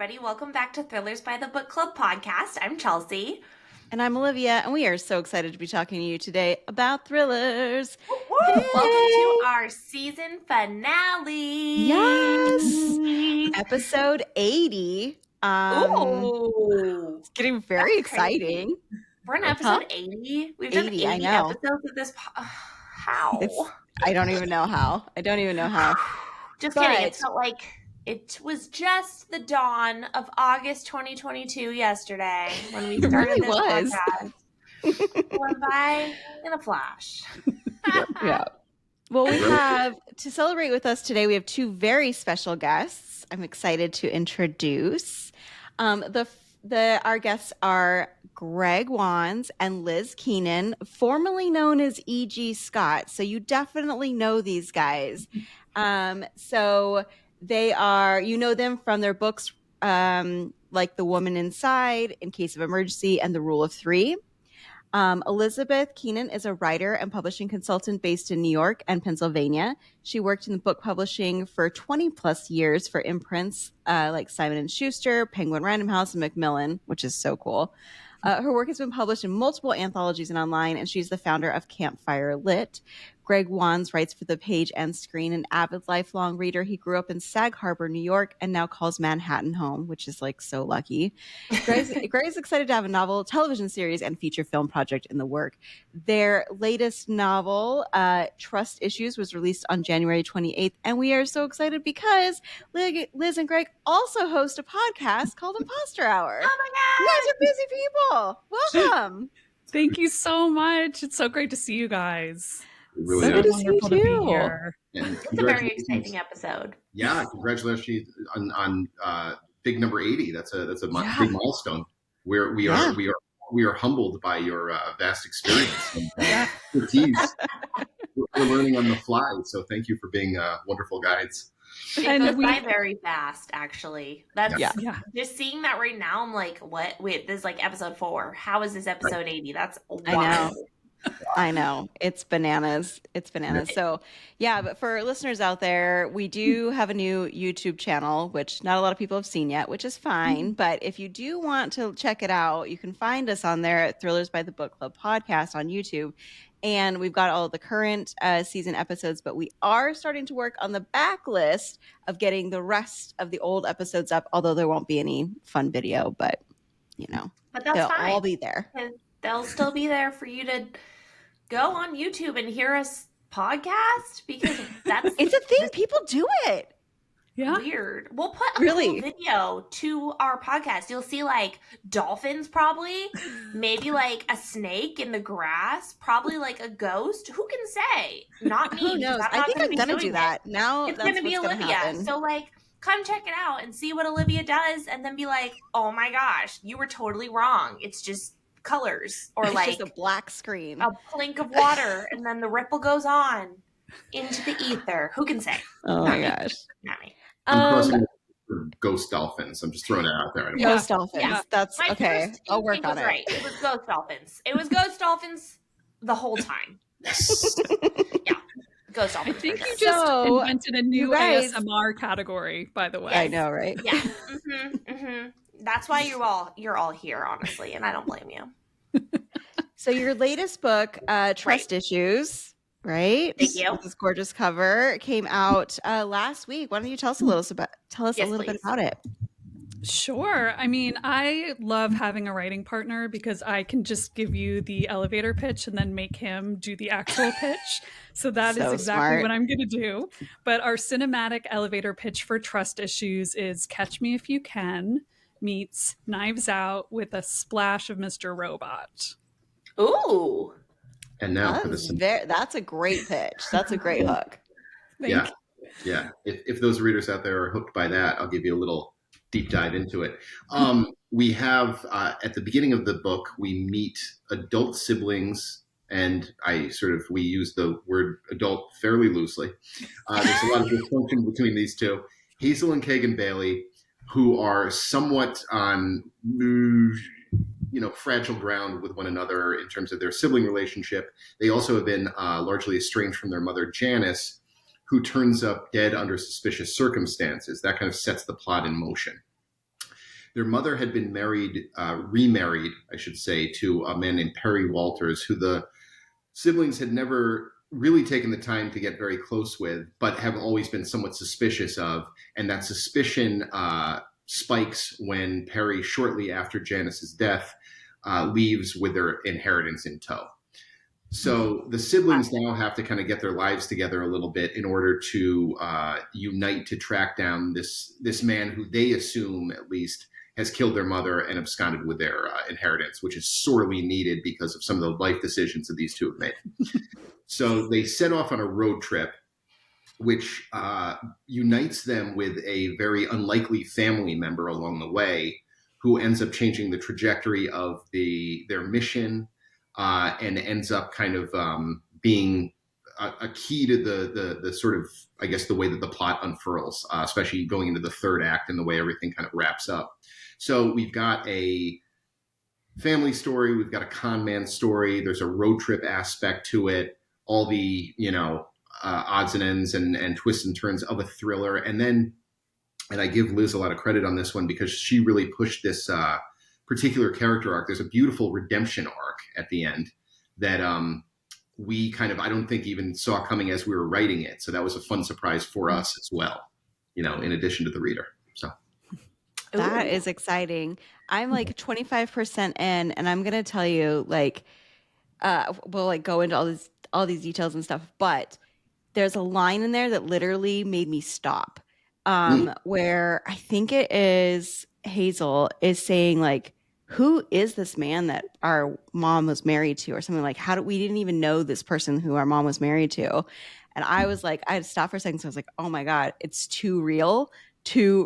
everybody. Welcome back to Thrillers by the Book Club podcast. I'm Chelsea. And I'm Olivia, and we are so excited to be talking to you today about thrillers. Hey. Welcome to our season finale. Yes! Episode 80. Ooh. It's getting very exciting. We're on episode 80. We've done 80 episodes of this. How? I don't even know how. Just kidding. It felt like it was just the dawn of August 2022 yesterday when we started this podcast. Went by in a flash. Yeah. Well, we have, to celebrate with us today, we have two very special guests I'm excited to introduce. Our guests are Greg Wands and Liz Keenan, formerly known as E.G. Scott. So you definitely know these guys. So they are, you know them from their books like The Woman Inside, In Case of Emergency, and The Rule of Three. Elizabeth Keenan is a writer and publishing consultant based in New York and Pennsylvania. She worked in book publishing for 20 plus years for imprints like Simon & Schuster, Penguin Random House, and Macmillan, which is so cool. Her work has been published in multiple anthologies and online, and she's the founder of Campfire Lit. Greg Wands writes for The Page and Screen, an avid lifelong reader. He grew up in Sag Harbor, New York, and now calls Manhattan home, which is like so lucky. Greg's excited to have a novel, television series, and feature film project in the work. Their latest novel, Trust Issues, was released on January 28th, and we are so excited because Liz and Greg also host a podcast called Impostor Hour. Oh my God! You guys are busy people. Welcome. Thank you so much. It's so great to see you guys. Really so good to see you too. It's a very exciting episode. Yeah, congratulations on big number 80. That's a big milestone. We are humbled by your vast experience and expertise. We're learning on the fly, so thank you for being wonderful guides. It goes by very fast, actually. That's just seeing that right now. I'm like, what? Wait, this is like episode 4. How is this episode 80? That's wild. I know. It's bananas. So but for listeners out there, we do have a new YouTube channel, which not a lot of people have seen yet, which is fine. But if you do want to check it out, you can find us on there at Thrillers by the Book Club podcast on YouTube. And we've got all of the current season episodes, but we are starting to work on the backlist of getting the rest of the old episodes up, although there won't be any fun video, but But they'll fine. all be there. And they'll still be there for you to go on YouTube and hear us podcast, because that's it's a thing. People do it. Yeah. Weird. We'll put a cool video to our podcast. You'll see like dolphins, probably, maybe like a snake in the grass, probably like a ghost. Who can say? Not me. Who knows? I think I'm gonna do that. Now it's gonna be Olivia. So like, come check it out and see what Olivia does, and then be like, "Oh my gosh, you were totally wrong. It's just colors, or it's like just a black screen, a plink of water, and then the ripple goes on into the ether." Who can say? Oh my gosh. Not me. I'm crossing ghost dolphins. I'm just throwing it out there. Ghost dolphins. Yeah. That's my okay. I'll work on it. Right. It was ghost dolphins. It was ghost dolphins the whole time. Yes. Yeah. Ghost dolphins. I think you just invented a new ASMR category, by the way. Yes. I know, right? Yeah. That's why you're all here, honestly, and I don't blame you. So your latest book, Trust Issues, right? Thank you. This gorgeous cover came out last week. Why don't you tell us a little bit about it? Sure. I mean, I love having a writing partner because I can just give you the elevator pitch and then make him do the actual pitch. So that is exactly what I'm going to do. But our cinematic elevator pitch for Trust Issues is Catch Me If You Can meets Knives Out with a splash of Mr. Robot. Ooh. And now that's a great pitch. That's a great hook. Yeah. If those readers out there are hooked by that, I'll give you a little deep dive into it. We have at the beginning of the book, we meet adult siblings, and we use the word adult fairly loosely. There's a lot of dysfunction between these two, Hazel and Kagan Bailey, who are somewhat on fragile ground with one another in terms of their sibling relationship. They also have been largely estranged from their mother, Janice, who turns up dead under suspicious circumstances. That kind of sets the plot in motion. Their mother had been remarried, I should say, to a man named Perry Walters, who the siblings had never really taken the time to get very close with, but have always been somewhat suspicious of. And that suspicion spikes when Perry, shortly after Janice's death, leaves with their inheritance in tow. So the siblings now have to kind of get their lives together a little bit in order to unite to track down this man who they assume, at least, has killed their mother and absconded with their inheritance, which is sorely needed because of some of the life decisions that these two have made. So they set off on a road trip, which unites them with a very unlikely family member along the way, who ends up changing the trajectory of their mission, and ends up kind of being a key to the sort of, I guess, the way that the plot unfurls, especially going into the third act and the way everything kind of wraps up. So we've got a family story, we've got a con man story, there's a road trip aspect to it, all the, odds and ends and twists and turns of a thriller. And I give Liz a lot of credit on this one because she really pushed this particular character arc. There's a beautiful redemption arc at the end that we kind of, I don't think, even saw coming as we were writing it. So that was a fun surprise for us as well, in addition to the reader. So that is exciting. I'm like 25% in, and I'm gonna tell you, we'll go into all these details and stuff, but there's a line in there that literally made me stop, where I think it is Hazel is saying, who is this man that our mom was married to, or something like, we didn't even know this person who our mom was married to. And I was like, I had to stop for a second. So I was like, oh my God, it's too real. So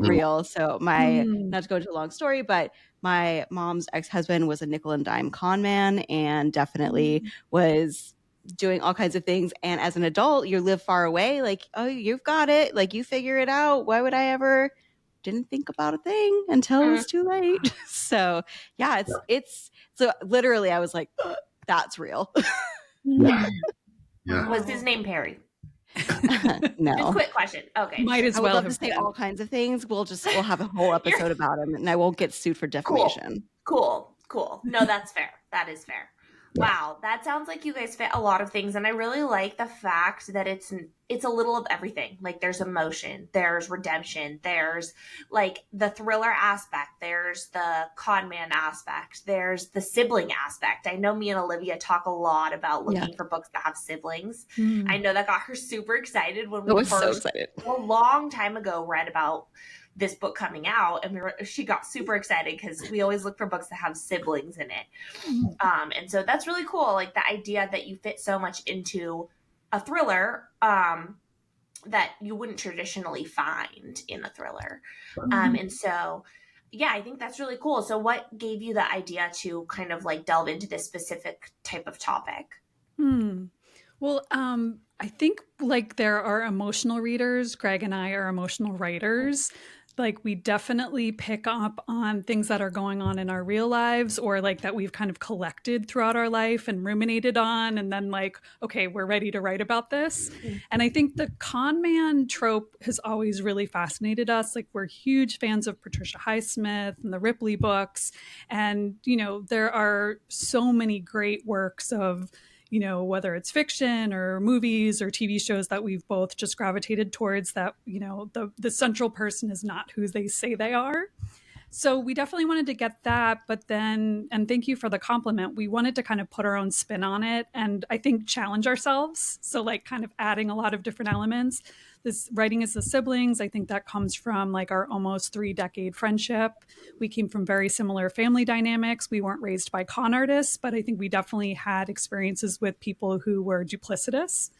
not to go into a long story, but my mom's ex-husband was a nickel and dime con man and definitely was doing all kinds of things. And as an adult, you live far away. Oh, you've got it. You figure it out. Why would I ever? Didn't think about a thing until it was too late. So yeah, it's so literally I was like, that's real. Yeah. Was his name Perry? No. Just quick question. Okay. Might as well I would love to say all kinds of things. We'll have a whole episode about him, and I won't get sued for defamation. Cool. No, that's fair. That is fair. Wow, that sounds like you guys fit a lot of things, and I really like the fact that it's a little of everything. There's emotion, there's redemption, there's the thriller aspect, there's the con man aspect, there's the sibling aspect. I know me and Olivia talk a lot about looking for books that have siblings. I know that got her super excited when we first, a long time ago, read about this book coming out, and she got super excited because we always look for books that have siblings in it. And so that's really cool. The idea that you fit so much into a thriller that you wouldn't traditionally find in a thriller. And so, yeah, I think that's really cool. So what gave you the idea to kind of delve into this specific type of topic? Well, I think there are emotional readers. Greg and I are emotional writers. We definitely pick up on things that are going on in our real lives, or that we've kind of collected throughout our life and ruminated on. And then okay, we're ready to write about this. And I think the con man trope has always really fascinated us. We're huge fans of Patricia Highsmith and the Ripley books. And, there are so many great works of, whether it's fiction or movies or TV shows that we've both just gravitated towards, that, the central person is not who they say they are. So we definitely wanted to get that. But then, and thank you for the compliment, we wanted to kind of put our own spin on it and I think challenge ourselves. So kind of adding a lot of different elements. This writing as the siblings, I think that comes from our almost 3-decade friendship. We came from very similar family dynamics. We weren't raised by con artists, but I think we definitely had experiences with people who were duplicitous.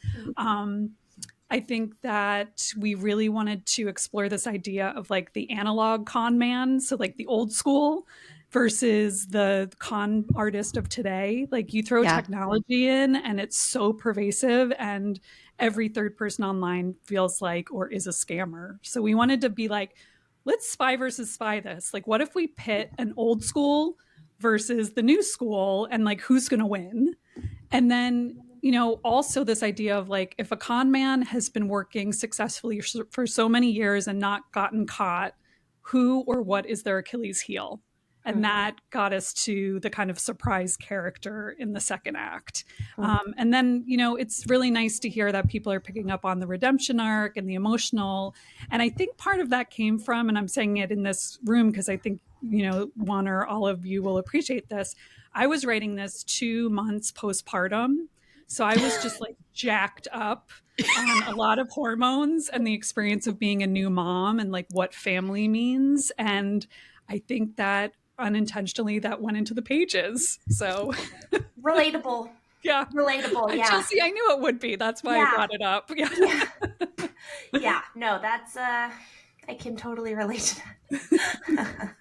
I think that we really wanted to explore this idea of the analog con man. So the old school versus the con artist of today. You throw technology in and it's so pervasive, and every third person online feels or is a scammer. So we wanted to be let's spy versus spy this. What if we pit an old school versus the new school, and who's going to win? And then, also this idea of if a con man has been working successfully for so many years and not gotten caught, who or what is their Achilles heel. And that got us to the kind of surprise character in the second act. And then, it's really nice to hear that people are picking up on the redemption arc and the emotional. And I think part of that came from, and I'm saying it in this room because I think, one or all of you will appreciate this. I was writing this 2 months postpartum. So I was just like jacked up on a lot of hormones and the experience of being a new mom and like what family means. And I think that unintentionally that went into the pages. So relatable. Yeah. Relatable. Yeah. Chelsea, I knew it would be. That's why I brought it up. Yeah. Yeah. No, that's I can totally relate to that.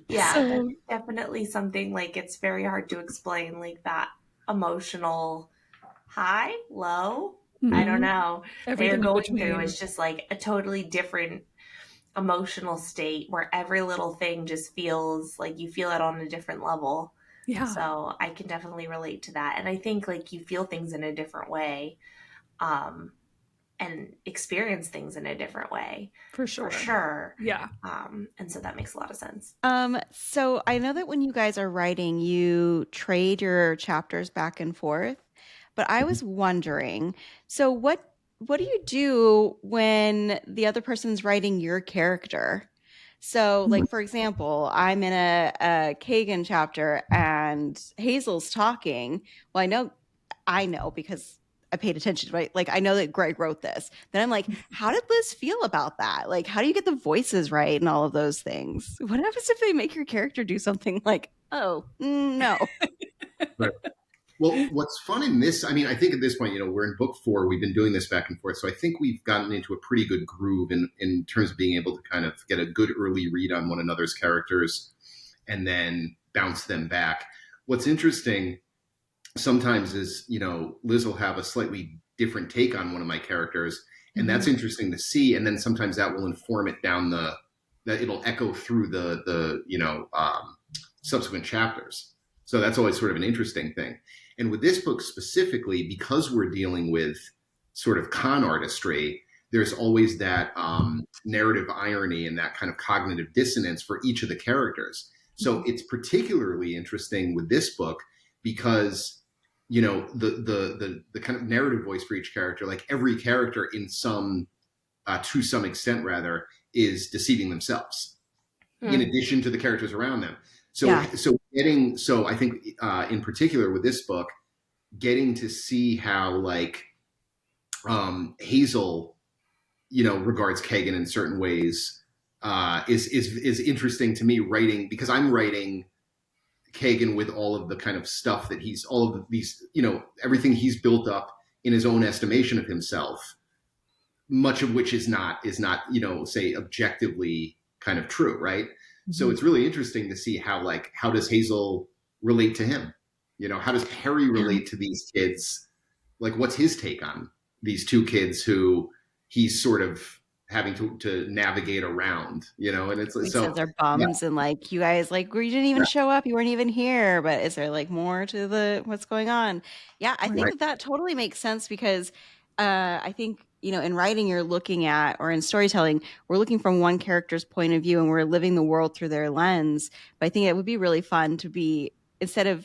Yeah. So, that's definitely something like it's very hard to explain, like that emotional high, low. I don't know. Everything they're going through is just like a totally different emotional state where every little thing just feels like you feel it on a different level. Yeah. So I can definitely relate to that. And I think like you feel things in a different way, and experience things in a different way. For sure. Yeah. And so that makes a lot of sense. So I know that when you guys are writing, you trade your chapters back and forth, but I was wondering, so what do you do when the other person's writing your character? So like, for example, I'm in a Kagan chapter and Hazel's talking. Well, I know because I paid attention, right? Like, I know that Greg wrote this. Then I'm like, how did Liz feel about that? Like, how do you get the voices right and all of those things? What happens if they make your character do something like, oh, no? Right. Well, what's fun in this, I mean, I think at this point, we're in book 4, we've been doing this back and forth. So I think we've gotten into a pretty good groove in terms of being able to kind of get a good early read on one another's characters and then bounce them back. What's interesting sometimes is, Liz will have a slightly different take on one of my characters, and that's interesting to see. And then sometimes that will inform it down that it'll echo through the subsequent chapters. So that's always sort of an interesting thing. And with this book specifically, because we're dealing with sort of con artistry, there's always that narrative irony and that kind of cognitive dissonance for each of the characters. So it's particularly interesting with this book because, the kind of narrative voice for each character, like every character in to some extent rather, is deceiving themselves in addition to the characters around them. So I think in particular with this book, getting to see how like Hazel, regards Kagan in certain ways is interesting to me writing, because I'm writing Kagan with all of the kind of stuff that all of these, everything he's built up in his own estimation of himself, much of which is not, say objectively kind of true. Right. So it's really interesting to see how does Hazel relate to him? How does Perry relate to these kids? Like, what's his take on these two kids who he's sort of having to navigate around, and it's like, so they're bums and like, you guys, like, you didn't even show up. You weren't even here. But is there like more to what's going on? Yeah, I think that totally makes sense because I think, in writing, you're looking at, or in storytelling, we're looking from one character's point of view and we're living the world through their lens. But I think it would be really fun to be, instead of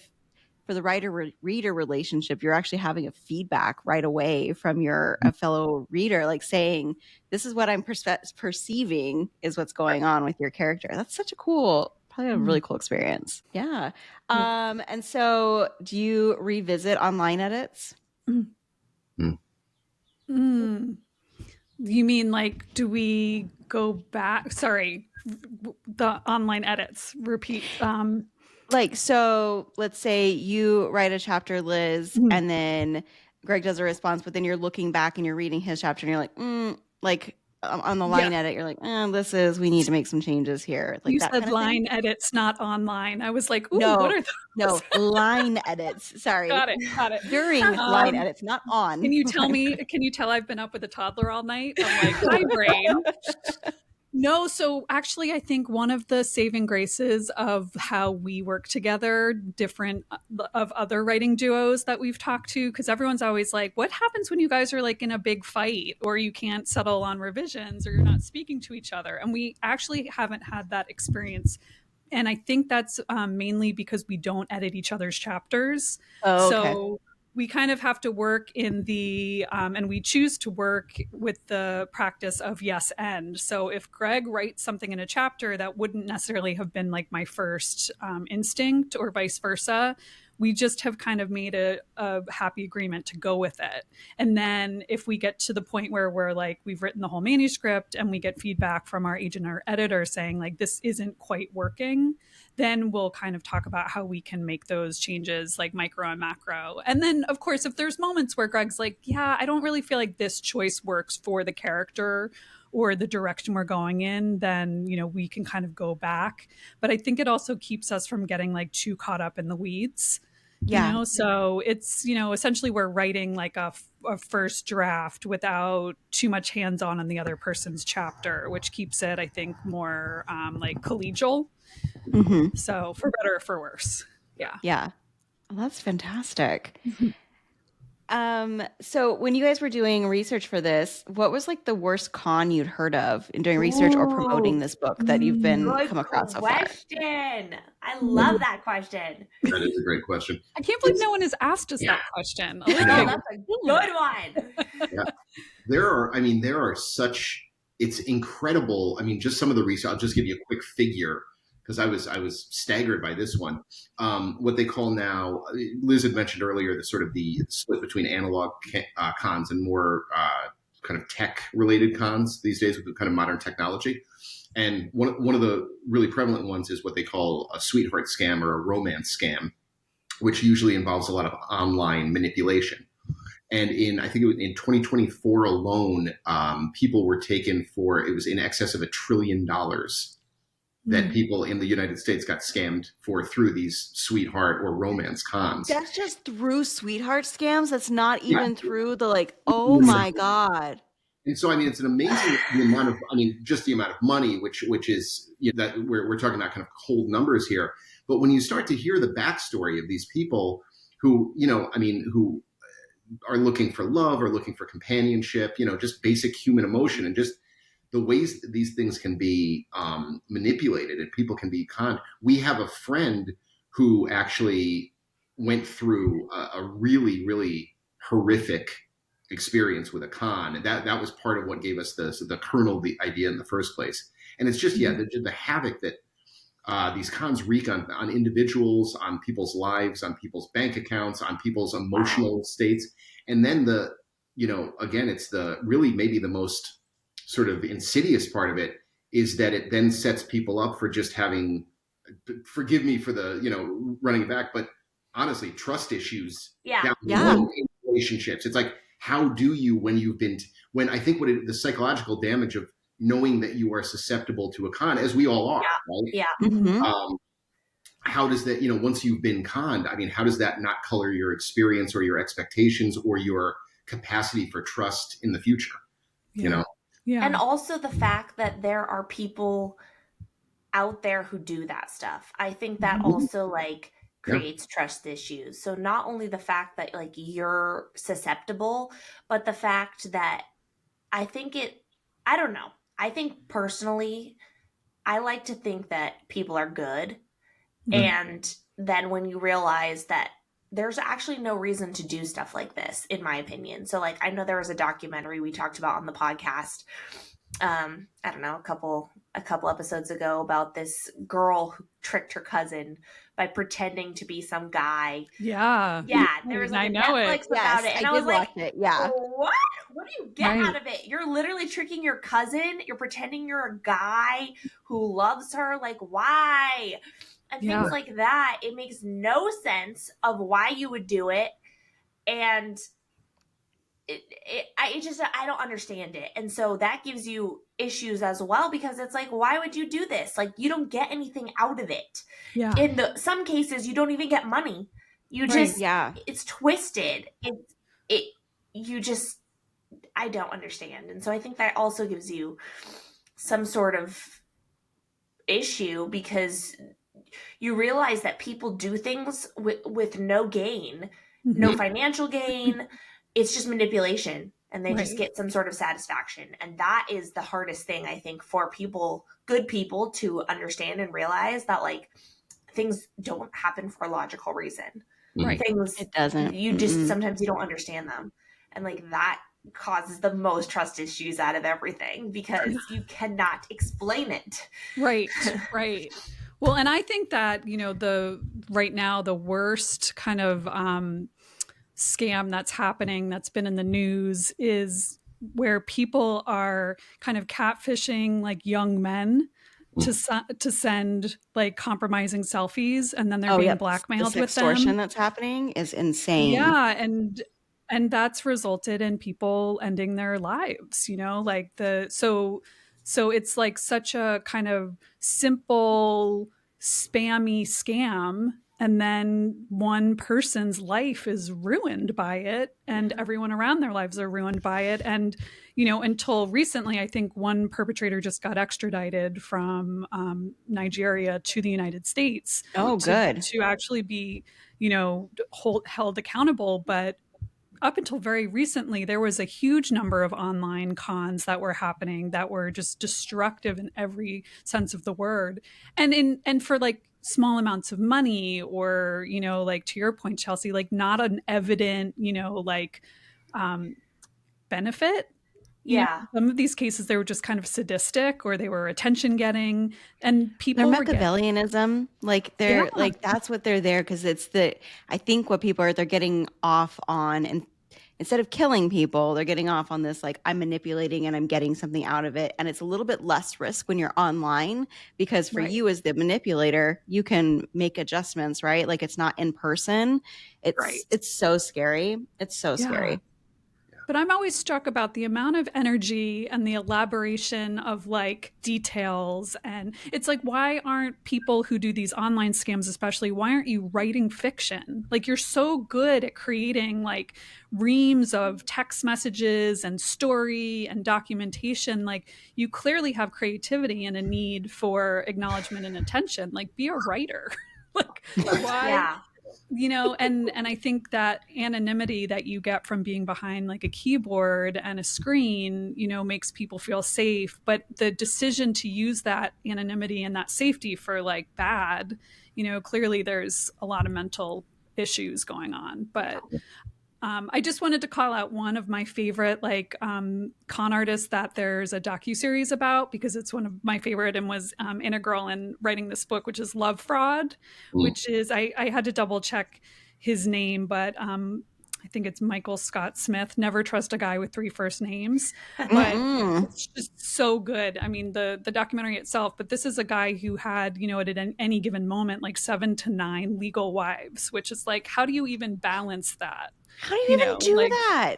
for the writer-reader relationship, you're actually having a feedback right away from a fellow reader, like saying, this is what I'm perceiving is what's going on with your character. That's such a probably a really cool experience. Yeah. And so do you revisit online edits? You mean like, do we go back? Sorry, the online edits, repeat. So let's say you write a chapter, Liz, and then Greg does a response, but then you're looking back and you're reading his chapter and you're like, on the line edit, you're like, we need to make some changes here. Like, you that said kind of line edits, not online. I was like, ooh, no, what are those? No, line edits. Sorry. Got it. During line edits, not on. Can you tell I've been up with a toddler all night? I'm like, my brain. No, so actually, I think one of the saving graces of how we work together, different of other writing duos that we've talked to, because everyone's always like, what happens when you guys are like in a big fight or you can't settle on revisions or you're not speaking to each other? And we actually haven't had that experience. And I think that's mainly because we don't edit each other's chapters. Oh, okay. So we kind of have to work in the, and we choose to work with the practice of yes and. So if Greg writes something in a chapter that wouldn't necessarily have been like my first instinct or vice versa, we just have kind of made a happy agreement to go with it. And then if we get to the point where we're like, we've written the whole manuscript and we get feedback from our agent or editor saying like, this isn't quite working, then we'll kind of talk about how we can make those changes like micro and macro. And then of course, if there's moments where Greg's like, yeah, I don't really feel like this choice works for the character or the direction we're going in, then, you know, we can kind of go back. But I think it also keeps us from getting like too caught up in the weeds. Yeah. You know, so it's, you know, essentially we're writing like a first draft without too much hands-on on the other person's chapter, which keeps it, I think, more like collegial. Mm-hmm. So for better or for worse. Yeah. Yeah. Well, that's fantastic. So when you guys were doing research for this, what was like the worst con you'd heard of in doing research or promoting this book that you've come across so far? Question. I love that question. That is a great question. I can't believe no one has asked us that question. No, that's a good one. Yeah. There are such, it's incredible. I mean, just some of the research, I'll just give you a quick figure because I was staggered by this one. What they call now, Liz had mentioned earlier, the sort of the split between analog cons and more kind of tech related cons these days with kind of modern technology. And one of the really prevalent ones is what they call a sweetheart scam or a romance scam, which usually involves a lot of online manipulation. And I think in 2024 alone, people were taken for, it was in excess of $1 trillion that people in the United States got scammed for through these sweetheart or romance cons. That's just through sweetheart scams. That's not even through the like, oh my God. And so, I mean, it's an amazing amount of, just the amount of money, which is, you know, that we're talking about kind of cold numbers here. But when you start to hear the backstory of these people who, you know, who are looking for love or looking for companionship, you know, just basic human emotion and just the ways that these things can be manipulated and people can be conned. We have a friend who actually went through a really, really horrific experience with a con. And that was part of what gave us the kernel of the idea in the first place. And it's just, the havoc that these cons wreak on individuals, on people's lives, on people's bank accounts, on people's emotional states. And then again, it's the really maybe the most sort of insidious part of it is that it then sets people up for just having, forgive me for the, running back, but honestly, trust issues down the road in relationships. It's like, how do you, when I think the psychological damage of knowing that you are susceptible to a con, as we all are, right? Yeah. Mm-hmm. How does that, once you've been conned, how does that not color your experience or your expectations or your capacity for trust in the future? Yeah. And also the fact that there are people out there who do that stuff. I think that also creates trust issues. So not only the fact that you're susceptible, but the fact that I don't know. I think personally, I like to think that people are good. And then when you realize that there's actually no reason to do stuff like this, in my opinion. So I know there was a documentary we talked about on the podcast, I don't know, a couple episodes ago about this girl who tricked her cousin by pretending to be some guy. Yeah. Yeah. There was Netflix about it. And I was like, what? What do you get out of it? You're literally tricking your cousin. You're pretending you're a guy who loves her. Why? And things like that. It makes no sense of why you would do it. And I don't understand it. And so that gives you issues as well, because it's why would you do this? You don't get anything out of it. Yeah. In some cases, you don't even get money. You just, it's twisted. I don't understand. And so I think that also gives you some sort of issue, because you realize that people do things with no gain, no financial gain. It's just manipulation, and they just get some sort of satisfaction. And that is the hardest thing, I think, for people, good people, to understand and realize that, like, things don't happen for a logical reason. Things, it doesn't. You just sometimes you don't understand them, and like that causes the most trust issues out of everything, because you cannot explain it. Right. Well, and I think that, you know, right now the worst kind of scam that's happening, that's been in the news, is where people are kind of catfishing like young men to send like compromising selfies, and then they're being blackmailed with them. Extortion that's happening is insane. Yeah, and that's resulted in people ending their lives, you know, like so it's like such a kind of simple spammy scam, and then one person's life is ruined by it, and everyone around their lives are ruined by it. And, you know, until recently, I think one perpetrator just got extradited from Nigeria to the United States. Good. To actually be, you know, held accountable. But up until very recently, there was a huge number of online cons that were happening that were just destructive in every sense of the word. And for like small amounts of money, or, you know, like to your point, Chelsea, like not an evident, you know, like benefit. Yeah. Some of these cases, they were just kind of sadistic, or they were attention getting, and people they're Machiavellianism. Like they're like, that's what they're there. Cause I think what people are, they're getting off on, and instead of killing people, they're getting off on this, like, I'm manipulating and I'm getting something out of it. And it's a little bit less risk when you're online, because for you as the manipulator, you can make adjustments, right? Like it's not in person. It's so scary. It's so scary. But I'm always struck about the amount of energy and the elaboration of like details. And it's like, why aren't people who do these online scams, especially, why aren't you writing fiction? Like, you're so good at creating like reams of text messages and story and documentation. Like, you clearly have creativity and a need for acknowledgement and attention. Like, be a writer. Like, why? Yeah. You know, and I think that anonymity that you get from being behind like a keyboard and a screen, you know, makes people feel safe. But the decision to use that anonymity and that safety for like bad, you know, clearly there's a lot of mental issues going on. But I just wanted to call out one of my favorite like con artists that there's a docuseries about, because it's one of my favorite and was integral in writing this book, which is Love Fraud, which is, I had to double check his name, but I think it's Michael Scott Smith. Never trust a guy with 3 first names. But it's just so good. I mean, the documentary itself, but this is a guy who had, you know, at any given moment, like 7 to 9 legal wives, which is like, how do you even balance that? How do you even do that?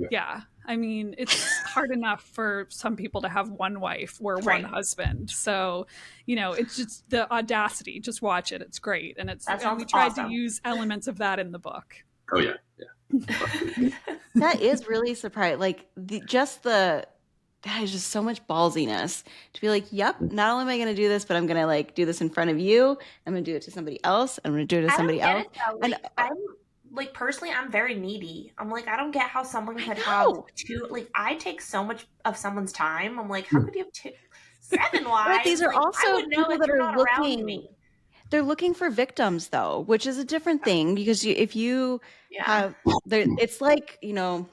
Yeah. I mean, it's hard enough for some people to have one wife or one husband. So, you know, it's just the audacity. Just watch it. It's great. And we tried to use elements of that in the book. Oh, yeah. Yeah. That is really surprising. Like, that is just so much ballsiness to be like, yep, not only am I going to do this, but I'm going to like do this in front of you. I'm going to do it to somebody else. I'm going to do it to somebody else. Like, personally, I'm very needy. I'm like, I don't get how someone could have 2. Like, I take so much of someone's time. I'm like, how could you have 7 wives? But these are like, also people that are looking. They're looking for victims, though, which is a different thing, because if you have, it's like, you know,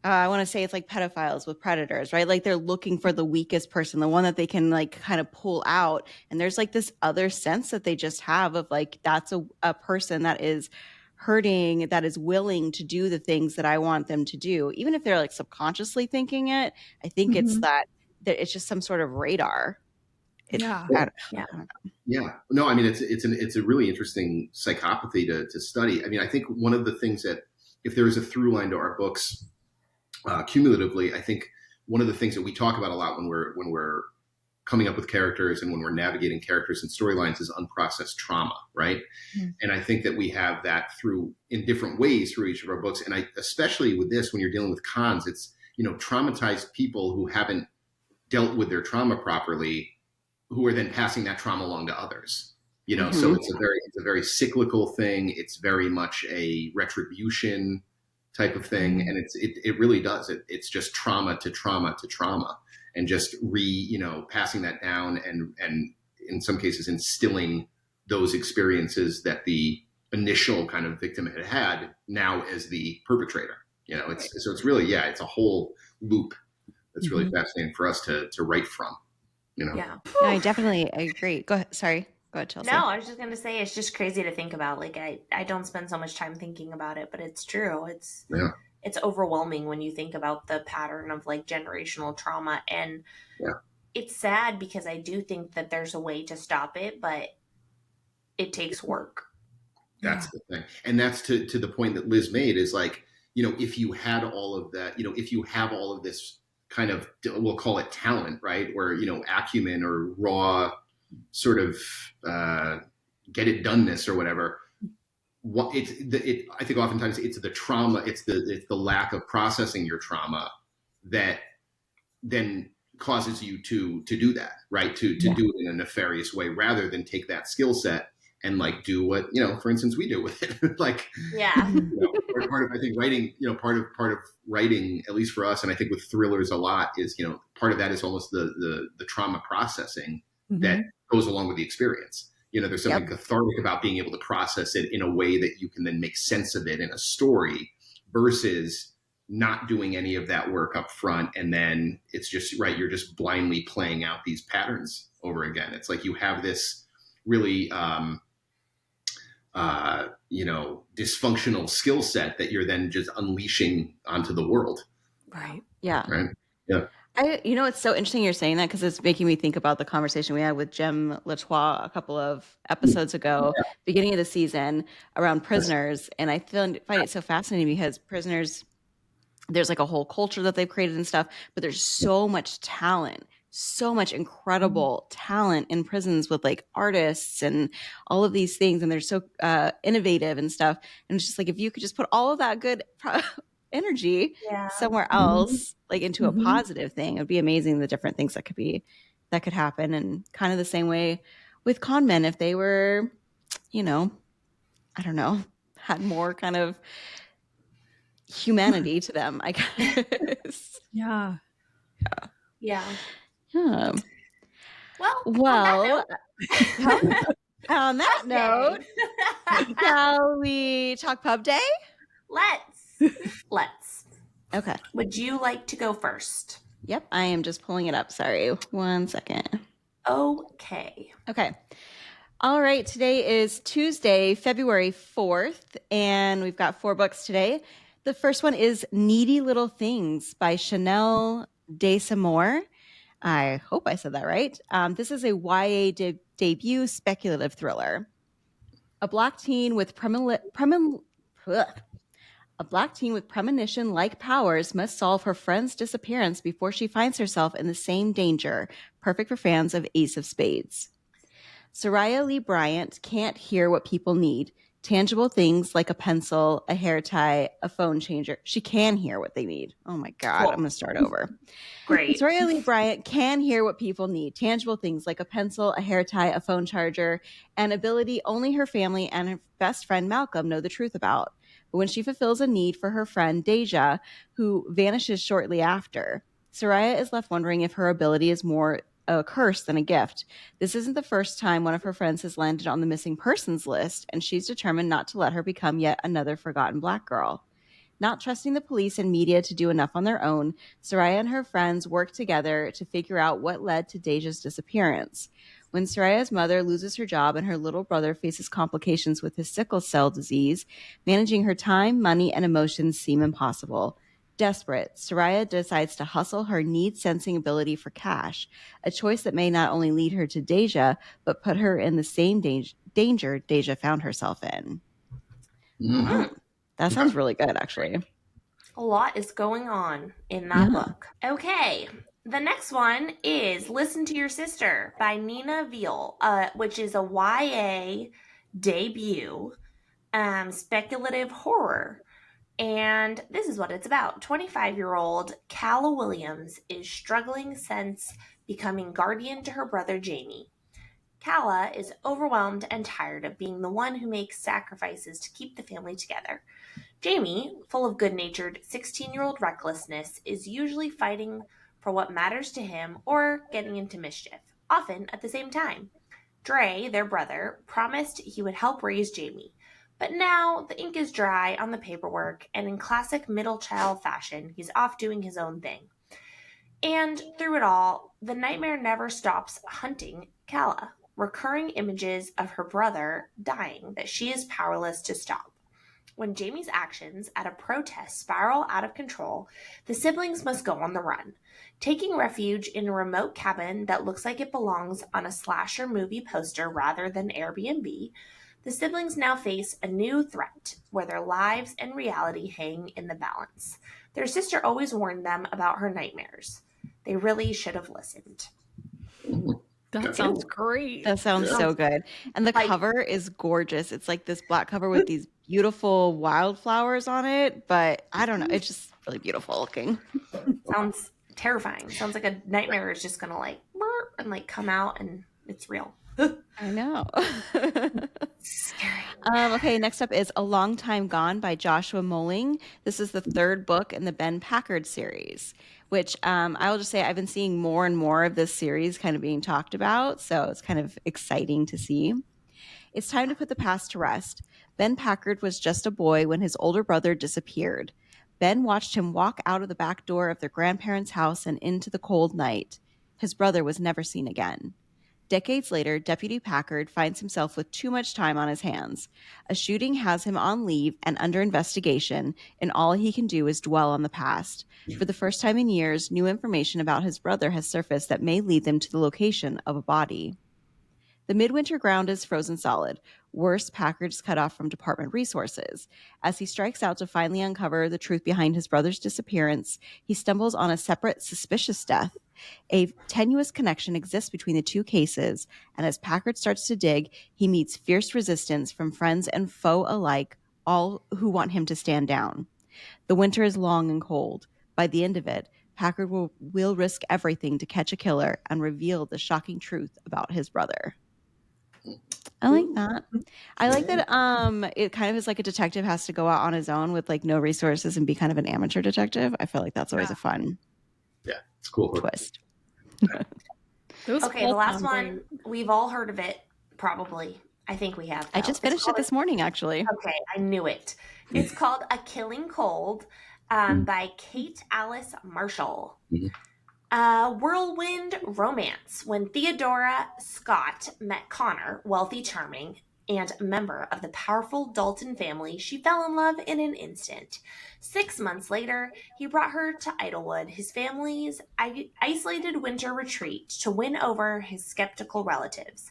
I want to say it's like pedophiles with predators, right? Like, they're looking for the weakest person, the one that they can like kind of pull out. And there's like this other sense that they just have of like, that's a person that is hurting, that is willing to do the things that I want them to do, even if they're like subconsciously thinking it. I think it's that it's just some sort of radar. Yeah. No, I mean, it's a really interesting psychopathy to study. I mean, I think one of the things that, if there is a through line to our books cumulatively, I think one of the things that we talk about a lot when we're coming up with characters and when we're navigating characters and storylines is unprocessed trauma, right? And I think that we have that in different ways through each of our books. And especially with this, when you're dealing with cons, it's, you know, traumatized people who haven't dealt with their trauma properly, who are then passing that trauma along to others. You know, Mm-hmm. so it's a very cyclical thing. It's very much a retribution type of thing, and it really does. It's just trauma to trauma to trauma, and just passing that down, and in some cases instilling those experiences that the initial kind of victim had now as the perpetrator. You know, it's really, it's a whole loop that's really fascinating for us to write from. You know, yeah, I agree. Go ahead. Sorry. Go ahead, Chelsea. No, I was just going to say, it's just crazy to think about. Like, I don't spend so much time thinking about it, but it's true. It's overwhelming when you think about the pattern of like generational trauma. And it's sad because I do think that there's a way to stop it, but it takes work. That's the thing. And that's to the point that Liz made, is like, you know, if you had all of that, you know, if you have all of this kind of, we'll call it talent, right? Or, you know, acumen or raw sort of get it doneness or whatever. I think oftentimes it's the trauma, it's the lack of processing your trauma that then causes you to do that, right? To do it in a nefarious way, rather than take that skill set and like do what, you know, for instance, we do with it. Like, you know, part of, I think, writing, you know, part of writing, at least for us, and I think with thrillers a lot, is, you know, part of that is almost the trauma processing that goes along with the experience. You know, there's something cathartic about being able to process it in a way that you can then make sense of it in a story, versus not doing any of that work up front. And then it's just, right, you're just blindly playing out these patterns over again. It's like you have this really, you know, dysfunctional skill set that you're then just unleashing onto the world. Right. Yeah. Right. Yeah. You know, it's so interesting you're saying that, because it's making me think about the conversation we had with Jem Latois a couple of episodes ago, beginning of the season, around prisoners. And I find it so fascinating because prisoners, there's like a whole culture that they've created and stuff, but there's so much talent, so much incredible talent in prisons with like artists and all of these things. And they're so innovative and stuff. And it's just like, if you could just put all of that good energy somewhere else, like into a positive thing, it would be amazing, the different things that could happen. And kind of the same way with con men, if they were, you know, I don't know, had more kind of humanity to them, I guess. Yeah. Well, on that note, shall we talk pub day? Let's. Okay. Would you like to go first? Yep, I am just pulling it up. Sorry, 1 second. Okay. All right, today is Tuesday, February 4th, and we've got 4 books today. The first one is Needy Little Things by Chanel Desamore. I hope I said that right. This is a YA debut speculative thriller. A black teen with premonition-like powers must solve her friend's disappearance before she finds herself in the same danger. Perfect for fans of Ace of Spades. Soraya Lee Bryant can't hear what people need. Tangible things like a pencil, a hair tie, a phone changer. She can hear what they need. Oh my God, cool. I'm going to start over. Great. Soraya Lee Bryant can hear what people need. Tangible things like a pencil, a hair tie, a phone charger, an ability only her family and her best friend Malcolm know the truth about. But when she fulfills a need for her friend Deja, who vanishes shortly after, Soraya is left wondering if her ability is more a curse than a gift. This isn't the first time one of her friends has landed on the missing persons list, and she's determined not to let her become yet another forgotten black girl. Not trusting the police and media to do enough on their own, Soraya and her friends work together to figure out what led to Deja's disappearance. When Soraya's mother loses her job and her little brother faces complications with his sickle cell disease, managing her time, money, and emotions seem impossible. Desperate, Soraya decides to hustle her need-sensing ability for cash, a choice that may not only lead her to Deja, but put her in the same danger Deja found herself in. That sounds really good, actually. A lot is going on in that book. Okay, the next one is Listen to Your Sister by Nina Veal, which is a YA debut speculative horror. And this is what it's about. 25-year-old Calla Williams is struggling since becoming guardian to her brother Jamie. Calla is overwhelmed and tired of being the one who makes sacrifices to keep the family together. Jamie, full of good-natured 16-year-old recklessness, is usually fighting for what matters to him or getting into mischief, often at the same time. Dre, their brother, promised he would help raise Jamie. But now the ink is dry on the paperwork, and in classic middle child fashion, he's off doing his own thing. And through it all, the nightmare never stops hunting Calla, recurring images of her brother dying that she is powerless to stop. When Jamie's actions at a protest spiral out of control, the siblings must go on the run. Taking refuge in a remote cabin that looks like it belongs on a slasher movie poster rather than Airbnb, the siblings now face a new threat where their lives and reality hang in the balance. Their sister always warned them about her nightmares. They really should have listened. That sounds great. That sounds so good. And the cover is gorgeous. It's like this black cover with these beautiful wildflowers on it. But I don't know. It's just really beautiful looking. Sounds terrifying. Sounds like a nightmare is just going to like come out and it's real. I know. Scary. Okay, next up is A Long Time Gone by Joshua Moling. This is the third book in the Ben Packard series, which I will just say I've been seeing more and more of this series kind of being talked about, so it's kind of exciting to see. It's time to put the past to rest. Ben Packard was just a boy when his older brother disappeared. Ben watched him walk out of the back door of their grandparents' house and into the cold night. His brother was never seen again. Decades later, Deputy Packard finds himself with too much time on his hands. A shooting has him on leave and under investigation, and all he can do is dwell on the past. For the first time in years, new information about his brother has surfaced that may lead them to the location of a body. The midwinter ground is frozen solid. Worse, Packard is cut off from department resources. As he strikes out to finally uncover the truth behind his brother's disappearance, he stumbles on a separate, suspicious death. A tenuous connection exists between the two cases, and as Packard starts to dig, he meets fierce resistance from friends and foe alike, all who want him to stand down. The winter is long and cold. By the end of it, Packard will risk everything to catch a killer and reveal the shocking truth about his brother. I like that. I like that it kind of is like a detective has to go out on his own with like no resources and be kind of an amateur detective. I feel like that's always a fun it's cool twist. Okay, the last one, we've all heard of it, probably. I think we have. I just finished it this morning, actually. Okay, I knew it. It's called A Killing Cold by Kate Alice Marshall. Whirlwind romance. When Theodora Scott met Connor, wealthy, charming, and a member of the powerful Dalton family, she fell in love in an instant. 6 months later, he brought her to Idlewood, his family's isolated winter retreat, to win over his skeptical relatives.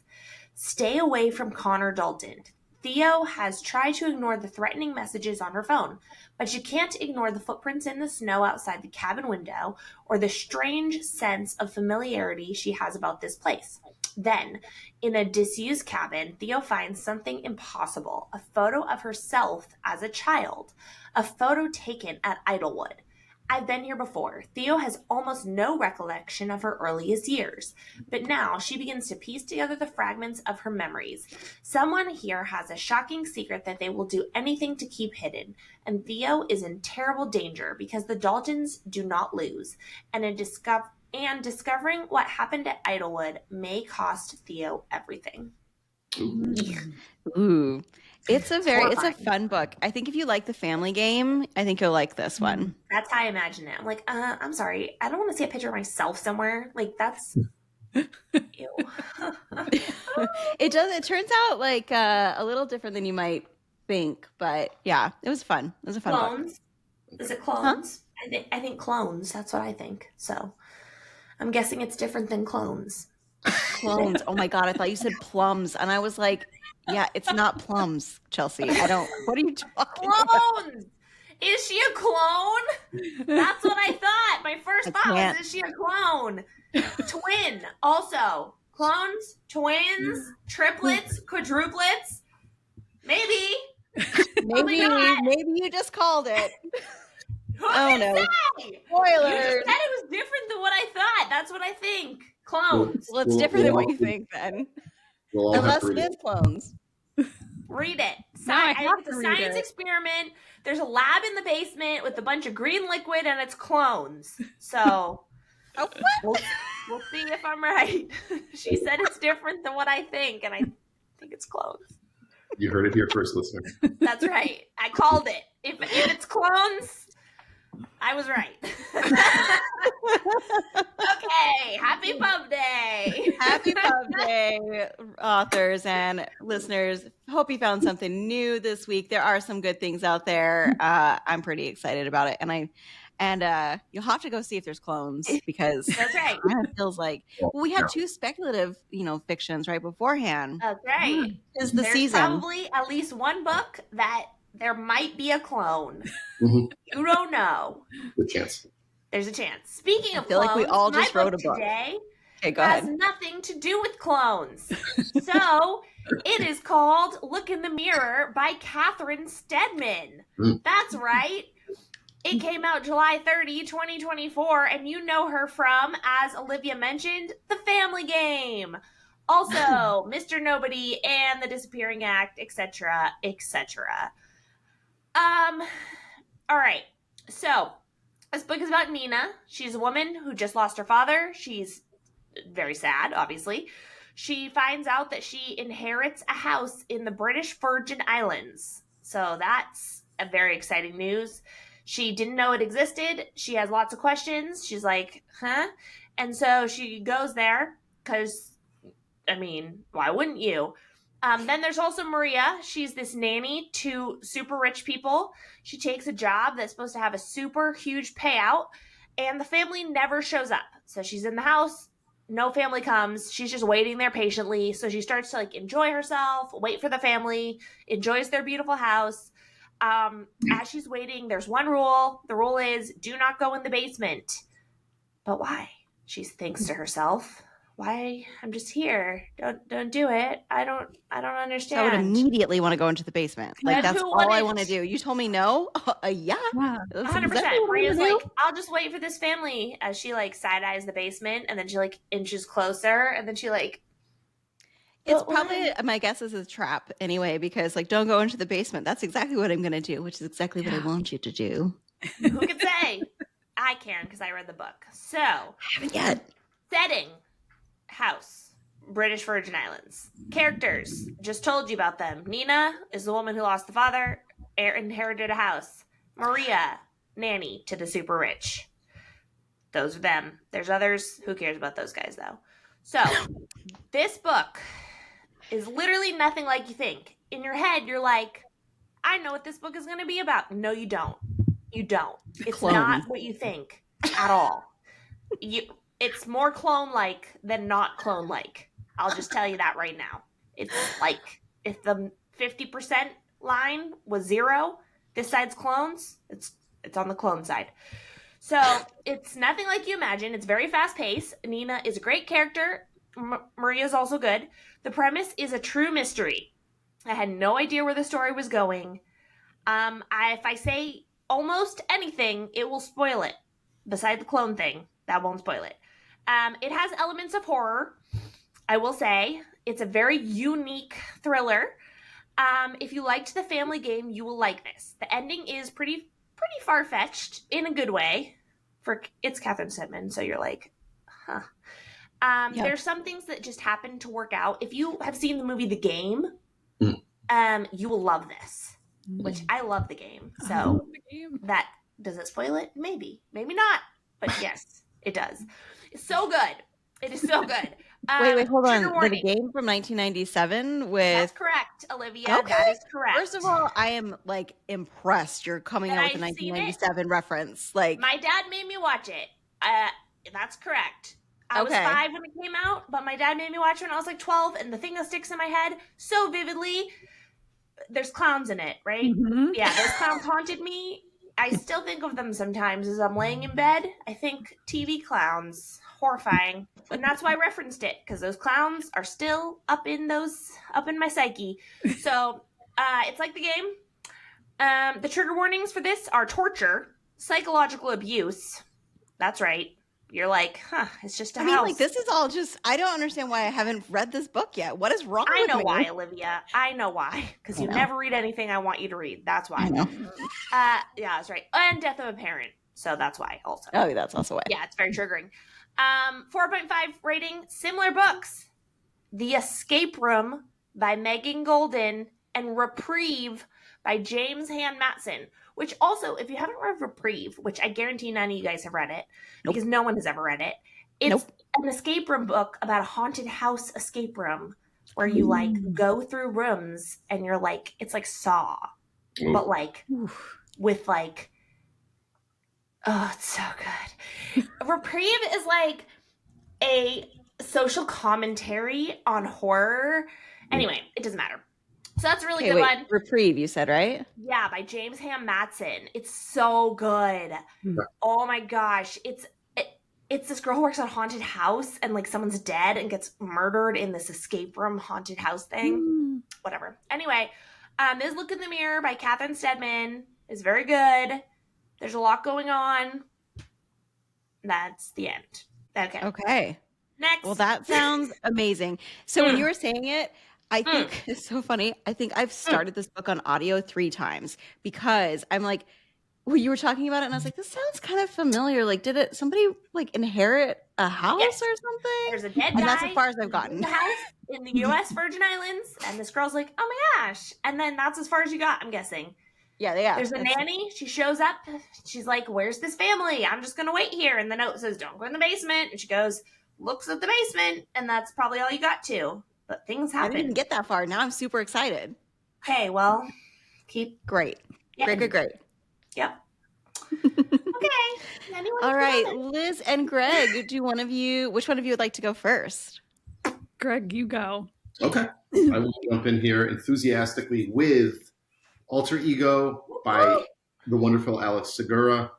Stay away from Connor Dalton. Theo has tried to ignore the threatening messages on her phone, but she can't ignore the footprints in the snow outside the cabin window or the strange sense of familiarity she has about this place. Then, in a disused cabin, Theo finds something impossible, a photo of herself as a child, a photo taken at Idlewood. I've been here before. Theo has almost no recollection of her earliest years, but now she begins to piece together the fragments of her memories. Someone here has a shocking secret that they will do anything to keep hidden, and Theo is in terrible danger because the Daltons do not lose, and discovering what happened at Idlewood may cost Theo everything. Ooh. It's a fun book. I think if you like the family game, I think you'll like this one. That's how I imagine it. I'm like, I'm sorry. I don't want to see a picture of myself somewhere. Like, that's ew. It turns out like a little different than you might think, but yeah, it was fun. It was a fun Clones? Book. Is it clones? Huh? I think clones. That's what I think. So I'm guessing it's different than clones. Clones. Oh my God. I thought you said plums. And I was like, yeah, it's not plums, Chelsea. What are you talking Clones! about? Is she a clone? That's what I thought. My first thought was, is she a clone? Twin. Also, clones, twins, triplets, quadruplets. Maybe. Maybe you just called it. Oh no! Spoilers. You just said it was different than what I thought. That's what I think. Clones. Well, it's different than what you think then. Unless it is clones. Read it. It's a science experiment. There's a lab in the basement with a bunch of green liquid, and it's clones. So we'll see if I'm right. She said it's different than what I think, and I think it's clones. You heard it here first, listener. That's right. I called it. If it's clones, I was right. Okay. Happy Pub Day. Happy Pub Day, authors and listeners. Hope you found something new this week. There are some good things out there. I'm pretty excited about it. And you'll have to go see if there's clones, because that's right. It feels like we had two speculative, fictions right beforehand. That's right. Is the There's season probably at least one book that there might be a clone. Mm-hmm. You don't know. Good chance. There's a chance. Speaking of I feel clones, like we all just wrote a book today go has ahead. nothing to do with clones. So it is called Look in the Mirror by Catherine Steadman. That's right. It came out July 30, 2024, and you know her from, as Olivia mentioned, The Family Game. Also, Mr. Nobody and The Disappearing Act, etc., etc. All right. So, this book is about Nina. She's a woman who just lost her father. She's very sad, obviously. She finds out that she inherits a house in the British Virgin Islands. So that's a very exciting news. She didn't know it existed. She has lots of questions. She's like, huh? And so she goes there because, why wouldn't you? Then there's also Maria. She's this nanny to super rich people. She takes a job that's supposed to have a super huge payout, and the family never shows up. So she's in the house. No family comes. She's just waiting there patiently. So she starts to enjoy herself, wait for the family, enjoys their beautiful house. As she's waiting, there's one rule. The rule is do not go in the basement. But why? She thinks to herself, why? I'm just here. Don't do it. I don't understand. I would immediately want to go into the basement. That's all I want to do. You told me no? Yeah. 100%. Exactly Maria's like, I'll just wait for this family, as she side-eyes the basement, and then she inches closer, and then she it's probably, my guess is a trap anyway, because don't go into the basement. That's exactly what I'm going to do, which is exactly what I want you to do. Who can say? I can, because I read the book. So, I haven't yet. Setting, house, British Virgin Islands. Characters, just told you about them. Nina is the woman who lost the father, inherited a house. Maria, nanny to the super rich. Those are them. There's others. Who cares about those guys, though? So, this book is literally nothing like you think. In your head, you're like, I know what this book is going to be about. No, you don't. You don't. It's not what you think at all. It's more clone-like than not clone-like. I'll just tell you that right now. It's if the 50% line was 0, this side's clones, it's on the clone side. So it's nothing like you imagine. It's very fast-paced. Nina is a great character. Maria's also good. The premise is a true mystery. I had no idea where the story was going. If I say almost anything, it will spoil it. Beside the clone thing, that won't spoil it. It has elements of horror, I will say. It's a very unique thriller. If you liked The Family Game, you will like this. The ending is pretty far-fetched in a good way. It's Catherine Steadman, so you're like, huh. There's some things that just happen to work out. If you have seen the movie The Game, you will love this, which I love The Game. So that, does it spoil it? Maybe not, but yes, it does. It's so good. It is so good. Wait, hold on. The Game from 1997 with... That's correct, Olivia. Okay. That is correct. First of all, I am impressed you're coming out with a 1997 reference. My dad made me watch it. That's correct. I was 5 when it came out, but my dad made me watch it when I was 12, and the thing that sticks in my head so vividly, there's clowns in it, right? Mm-hmm. Yeah, those clowns haunted me. I still think of them sometimes as I'm laying in bed. I think TV clowns. Horrifying. And that's why I referenced it, because those clowns are still up in my psyche. So it's like The Game, The trigger warnings for this are torture, psychological abuse. That's right. You're like, it's just a house. I mean, like, this is all just, I don't understand why I haven't read this book yet. What is wrong with me? I know why, Olivia. I know why. Because you never read anything I want you to read. That's why. I know. Yeah, that's right. And death of a parent. So that's why also. Oh, that's also why. Yeah, it's very triggering. 4.5 rating, similar books. The Escape Room by Megan Golden and Reprieve by James Han Matson, which also, if you haven't read Reprieve, which I guarantee none of you guys have read it, because no one has ever read it, it's an escape room book about a haunted house escape room where you like go through rooms and you're like, it's like Saw, but like with like, oh, it's so good. Reprieve is like a social commentary on horror. Anyway, it doesn't matter. So that's a really good one. Reprieve, you said, right? Yeah, by James Ham Matson. It's so good. Oh my gosh. It's this girl who works at a haunted house and like someone's dead and gets murdered in this escape room haunted house thing. Whatever. Anyway, this Look in the Mirror by Catherine Steadman is very good. There's a lot going on. That's the end. Okay. Next. Well, that sounds amazing. So when you were saying it, I think it's so funny. I think I've started this book on audio 3 times because I'm like, well, you were talking about it and I was like, this sounds kind of familiar. Like, did somebody like inherit a house or something? There's a dead guy. And that's as far as I've gotten. The house in the U.S. Virgin Islands, and this girl's like, oh my gosh. And then that's as far as you got, I'm guessing. Yeah. There's a nanny. She shows up. She's like, where's this family? I'm just going to wait here. And the note says, don't go in the basement. And she goes, looks at the basement. And that's probably all you got to. But things happen. I didn't even get that far. Now I'm super excited. Okay, well, keep... Great. Getting... Great. Yep. Okay. All right, Liz and Greg, which one of you would like to go first? Greg, you go. Okay. I will jump in here enthusiastically with Alter Ego by the wonderful Alex Segura.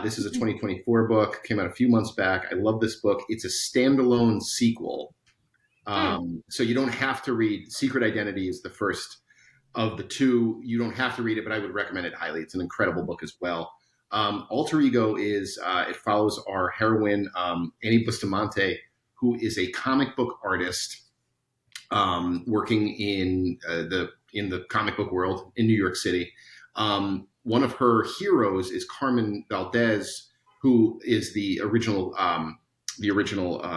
This is a 2024 book, came out a few months back. I love this book. It's a standalone sequel. So you don't have to read Secret Identity is the first of the 2. You don't have to read it, but I would recommend it highly. It's an incredible book as well. Alter Ego is, it follows our heroine, Annie Bustamante, who is a comic book artist, working in the comic book world in New York City. One of her heroes is Carmen Valdez, who is the original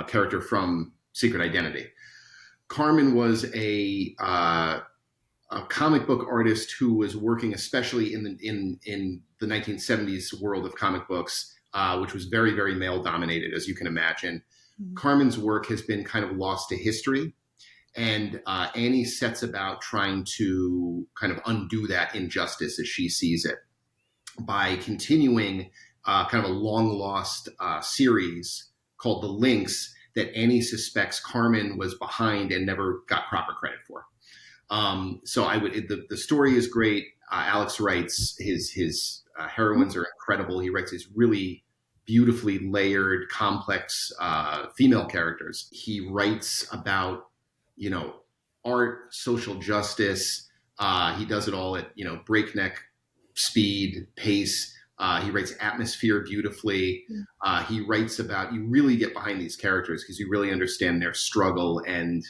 character from Secret Identity. Carmen was a comic book artist who was working especially in the 1970s world of comic books, which was very, very male dominated, as you can imagine. Carmen's work has been kind of lost to history, and Annie sets about trying to kind of undo that injustice as she sees it by continuing kind of a long lost series called The Lynx that Annie suspects Carmen was behind and never got proper credit for. So the story is great. Alex writes, his heroines are incredible. He writes these really beautifully layered, complex female characters. He writes about, art, social justice. He does it all at, breakneck speed, pace. He writes atmosphere beautifully. He writes about, you really get behind these characters because you really understand their struggle and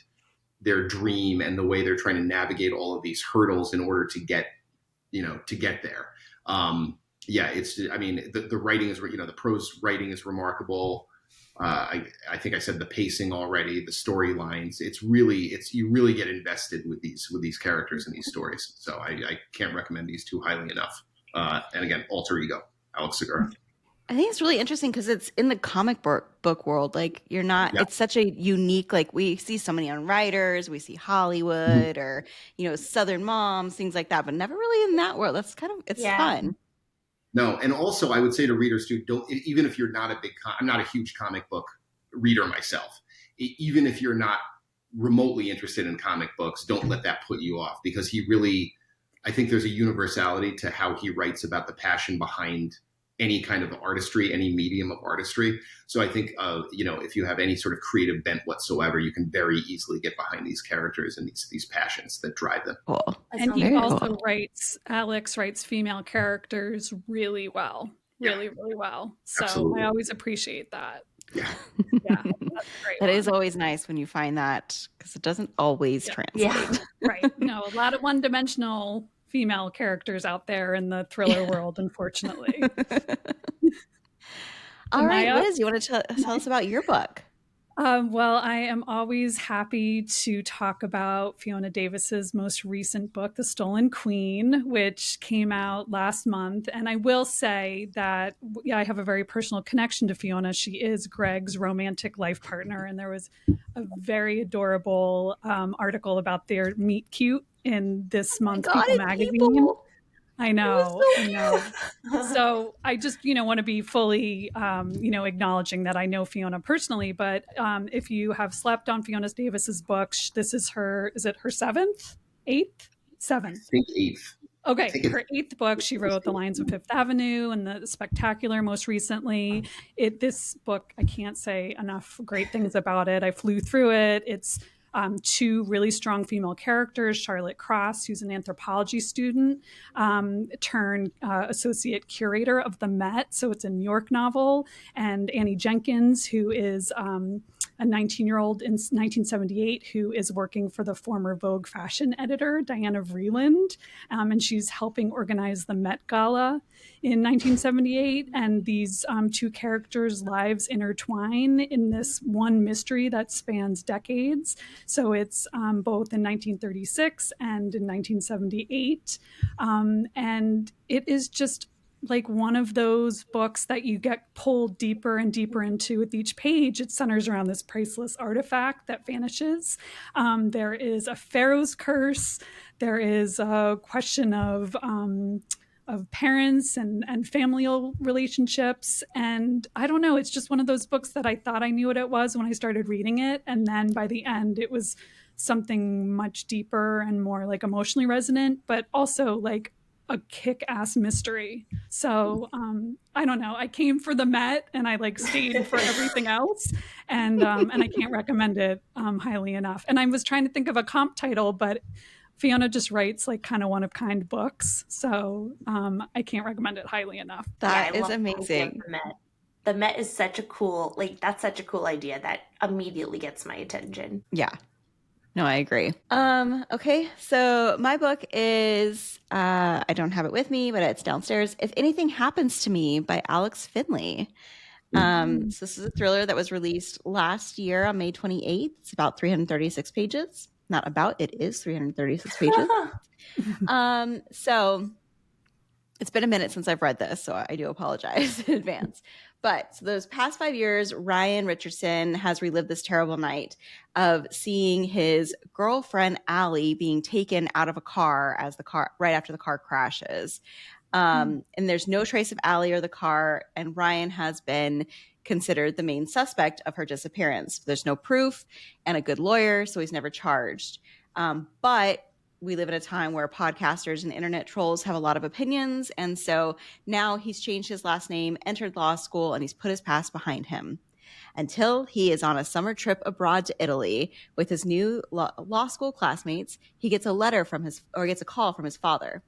their dream and the way they're trying to navigate all of these hurdles in order to get there. The writing is, the prose writing is remarkable. I think I said the pacing already, the storylines. You really get invested with these characters and these stories. So I can't recommend these 2 highly enough. And again, Alter Ego, Alex Segura. I think it's really interesting because it's in the comic book world. Like it's such a unique, like we see so many on writers, we see Hollywood or, Southern moms, things like that, but never really in that world. That's it's fun. No. And also I would say to readers too, even if you're not I'm not a huge comic book reader myself. Even if you're not remotely interested in comic books, don't let that put you off because I think there's a universality to how he writes about the passion behind any kind of artistry, any medium of artistry. So I think, if you have any sort of creative bent whatsoever, you can very easily get behind these characters and these passions that drive them. Cool. And he also Alex writes female characters really well. Really, really well. So absolutely. I always appreciate that. Yeah. Yeah. That is always nice when you find that, because it doesn't always translate. Yeah. Right. No, a lot of one-dimensional female characters out there in the thriller world, unfortunately. All right, Liz, you want to tell us about your book? Well, I am always happy to talk about Fiona Davis's most recent book, The Stolen Queen, which came out last month. And I will say that I have a very personal connection to Fiona. She is Greg's romantic life partner. And there was a very adorable article about their meet cute in this month's People magazine. I know. So I just, want to be fully, acknowledging that I know Fiona personally. But if you have slept on Fiona Davis's book, this is it her seventh? I think eighth. Okay, her eighth book. She wrote The Lions of Fifth Avenue and The Spectacular most recently. This book, I can't say enough great things about it. I flew through it. It's two really strong female characters, Charlotte Cross, who's an anthropology student, turned associate curator of the Met. So it's a New York novel. And Annie Jenkins, who is a 19-year-old in 1978 who is working for the former Vogue fashion editor, Diana Vreeland. And she's helping organize the Met Gala in 1978. And these two characters' lives intertwine in this one mystery that spans decades. So it's both in 1936 and in 1978. And it is just like one of those books that you get pulled deeper and deeper into. With each page, it centers around this priceless artifact that vanishes. There is a pharaoh's curse. There is a question of parents and familial relationships. And I don't know, it's just one of those books that I thought I knew what it was when I started reading it. And then by the end, it was something much deeper and more like emotionally resonant, but also like a kick-ass mystery. So I don't know. I came for the Met and I stayed for everything else. And I can't recommend it highly enough. And I was trying to think of a comp title, but Fiona just writes kind of one-of-kind books. So I can't recommend it highly enough. That is amazing. The Met is such a cool, that's such a cool idea that immediately gets my attention. Yeah. No, I agree. Okay, so my book is, I don't have it with me, but it's downstairs. If Anything Happens to Me by Alex Finlay. So this is a thriller that was released last year on May 28th. It's about 336 pages. Not about, it is 336 pages. So it's been a minute since I've read this, so I do apologize in advance. But so those past 5 years, Ryan Richardson has relived this terrible night of seeing his girlfriend, Allie, being taken out of a car right after the car crashes. And there's no trace of Allie or the car, and Ryan has been considered the main suspect of her disappearance. There's no proof and a good lawyer, so he's never charged. But we live in a time where podcasters and internet trolls have a lot of opinions. And so now he's changed his last name, entered law school, and he's put his past behind him until he is on a summer trip abroad to Italy with his new law school classmates. He gets gets a call from his father.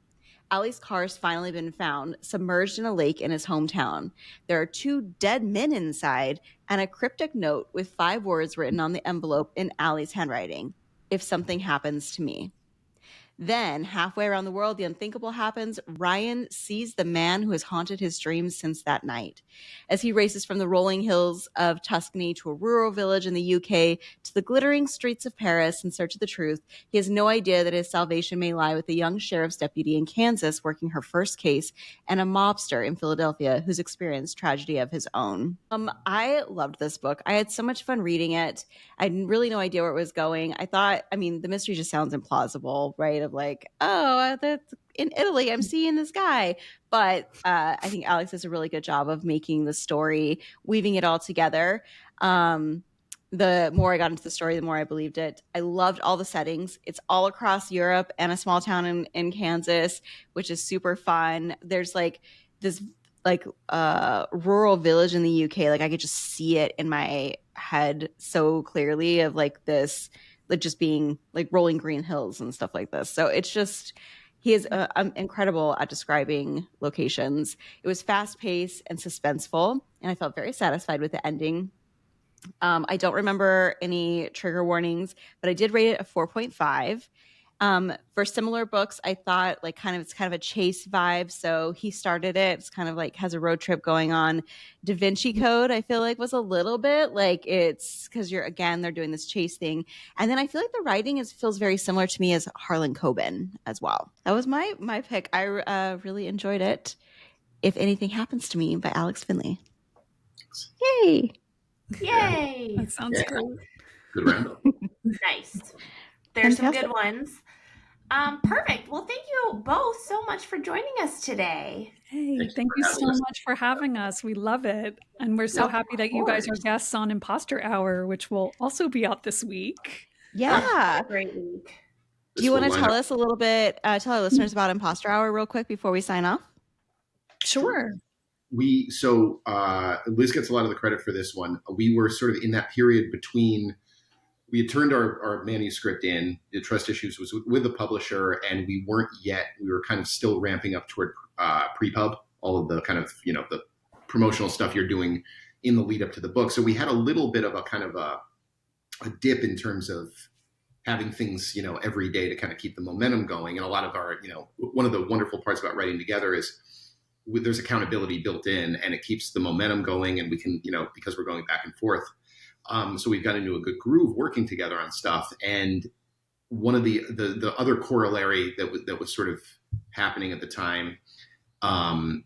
Allie's car's finally been found, submerged in a lake in his hometown. There are 2 dead men inside and a cryptic note with 5 words written on the envelope in Allie's handwriting. If something happens to me. Then, halfway around the world, the unthinkable happens. Ryan sees the man who has haunted his dreams since that night. As he races from the rolling hills of Tuscany to a rural village in the UK to the glittering streets of Paris in search of the truth, he has no idea that his salvation may lie with a young sheriff's deputy in Kansas working her first case and a mobster in Philadelphia who's experienced tragedy of his own. I loved this book. I had so much fun reading it. I had really no idea where it was going. The mystery just sounds implausible, right? Of that's in Italy, I'm seeing this guy. But I think Alex does a really good job of making the story, weaving it all together. The more I got into the story, the more I believed it. I loved all the settings. It's all across Europe and a small town in Kansas, which is super fun. There's this like rural village in the UK. Like I could just see it in my head so clearly of like this, like just being like rolling green hills and stuff like this. So it's just, he is incredible at describing locations. It was fast paced and suspenseful, and I felt very satisfied with the ending. I don't remember any trigger warnings, but I did rate it a 4.5. For similar books, I thought like it's kind of a chase vibe. So he started it. It's kind of like has a road trip going on. Da Vinci Code, I feel like was a little bit like it's because they're doing this chase thing. And then I feel like the writing feels very similar to me as Harlan Coben as well. That was my pick. I really enjoyed it. If Anything Happens to Me by Alex Finlay. Yay! Yay! That sounds great. Good roundup. Nice. There's Fantastic. some good ones. Perfect. Well, thank you both so much for joining us today. Hey, thank you so much for having us. We love it. And we're so happy that you guys are guests on Impostor Hour, which will also be out this week. Yeah. Great week. Do you want to tell us a little bit, tell our listeners about Impostor Hour real quick before we sign off? Sure. Liz gets a lot of the credit for this one. We were sort of in that period between, we had turned our manuscript in, the trust issues was with the publisher, and we were kind of still ramping up toward pre-pub, all of the kind of, the promotional stuff you're doing in the lead up to the book. So we had a little bit of a kind of a dip in terms of having things, every day to kind of keep the momentum going. And a lot of our, one of the wonderful parts about writing together is there's accountability built in, and it keeps the momentum going, and we can, because we're going back and forth. So we've got into a good groove working together on stuff. And one of the other corollary that was sort of happening at the time, and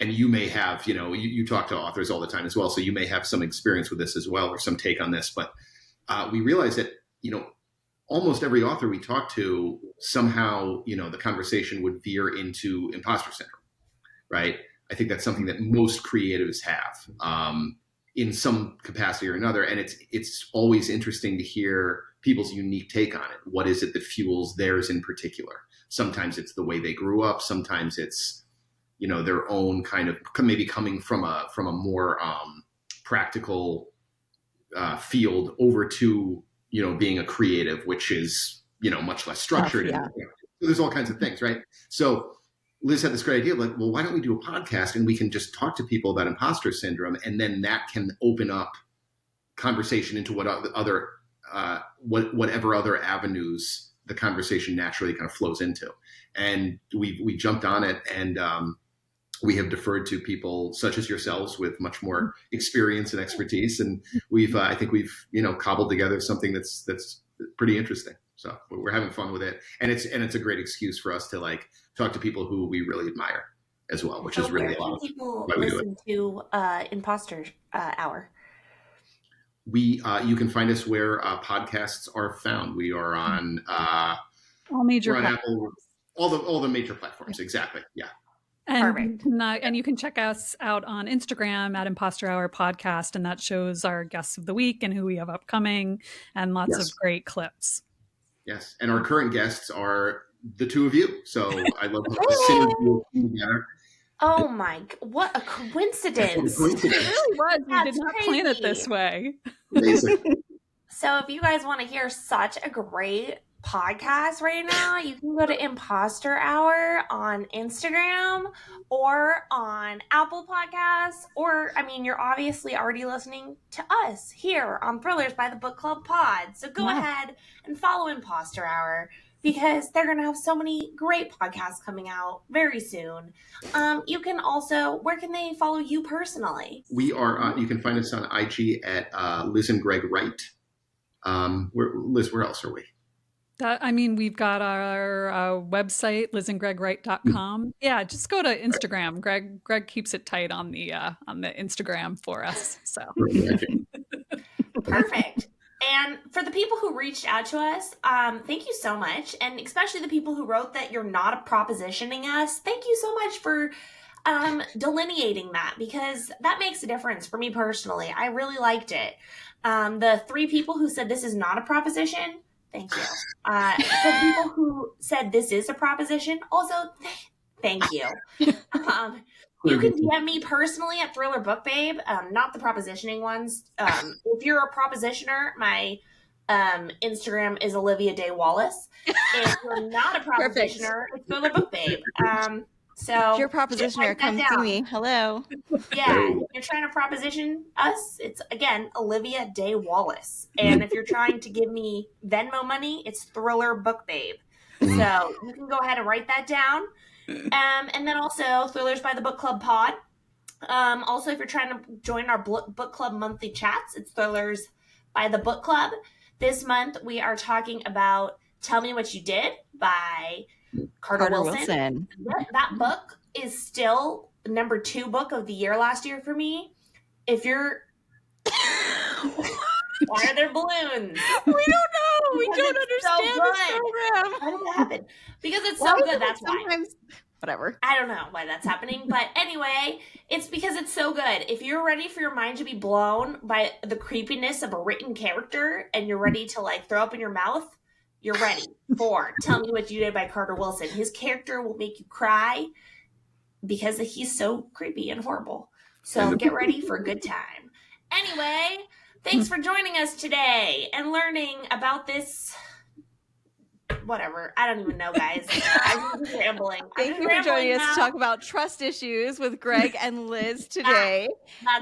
you may have, you talk to authors all the time as well, so you may have some experience with this as well, or some take on this, but we realized that, almost every author we talked to, somehow, the conversation would veer into imposter syndrome, right? I think that's something that most creatives have. In some capacity or another. And it's always interesting to hear people's unique take on it. What is it that fuels theirs in particular? Sometimes it's the way they grew up. Sometimes it's, their own kind of maybe coming from a more practical field over to, being a creative, which is, much less structured. Yeah. And, so there's all kinds of things, right? So Liz had this great idea, like, well, why don't we do a podcast and we can just talk to people about imposter syndrome, and then that can open up conversation into whatever other avenues the conversation naturally kind of flows into. And we jumped on it, and we have deferred to people such as yourselves with much more experience and expertise, and I think we've cobbled together something that's pretty interesting. So we're having fun with it, and it's a great excuse for us to like talk to people who we really admire as well, which is really a lot of people listen to Impostor Hour. You can find us where podcasts are found. We are on all major platforms. Apple, all the major platforms. Exactly. Yeah. And you can check us out on Instagram at Impostor Hour Podcast, and that shows our guests of the week and who we have upcoming, and lots of great clips. Yes, and our current guests are the two of you. So I love the synergy together. Oh my! What a coincidence! It really was. We did not plan it this way. Amazing. So if you guys want to hear such a great podcast right now, you can go to Impostor Hour on Instagram or on Apple Podcasts, or you're obviously already listening to us here on Thrillers by the Book Club Pod. So go ahead and follow Impostor Hour, because they're going to have so many great podcasts coming out very soon. You can also, where can they follow you personally? We are, you can find us on IG at Liz and Greg Wright. Liz, where else are we? We've got our website, lizandgregwright.com. Yeah, just go to Instagram. Greg keeps it tight on the Instagram for us. So perfect. And for the people who reached out to us, thank you so much. And especially the people who wrote that you're not propositioning us. Thank you so much for delineating that, because that makes a difference for me personally. I really liked it. The 3 people who said this is not a proposition, thank you. For people who said this is a proposition, also thank you. You can DM me personally at Thriller Book Babe, not the propositioning ones. If you're a propositioner, my Instagram is Olivia Day Wallace. If you're not a propositioner, it's Thriller Book Babe. So if you're a propositioner, come see me. Hello. Yeah, if you're trying to proposition us, it's again Olivia Day Wallace. And if you're trying to give me Venmo money, it's Thriller Book Babe. So you can go ahead and write that down. And then also Thrillers by the Book Club Pod. Also, if you're trying to join our book club monthly chats, it's Thrillers by the Book Club. This month we are talking about Tell Me What You Did by Carter Wilson. That book is still number 2 book of the year last year for me. If you're why are there balloons? We don't know. We don't understand this program. How did that happen? Because it's so good. That's why. Whatever. I don't know why that's happening. But anyway, it's because it's so good. If you're ready for your mind to be blown by the creepiness of a written character and you're ready to like throw up in your mouth, you're ready for Tell Me What You Did by Carter Wilson. His character will make you cry because he's so creepy and horrible. So get ready for a good time. Anyway, thanks for joining us today and learning about this. Whatever. I don't even know, guys. I'm just rambling. Thank you for joining us to talk about trust issues with Greg and Liz today.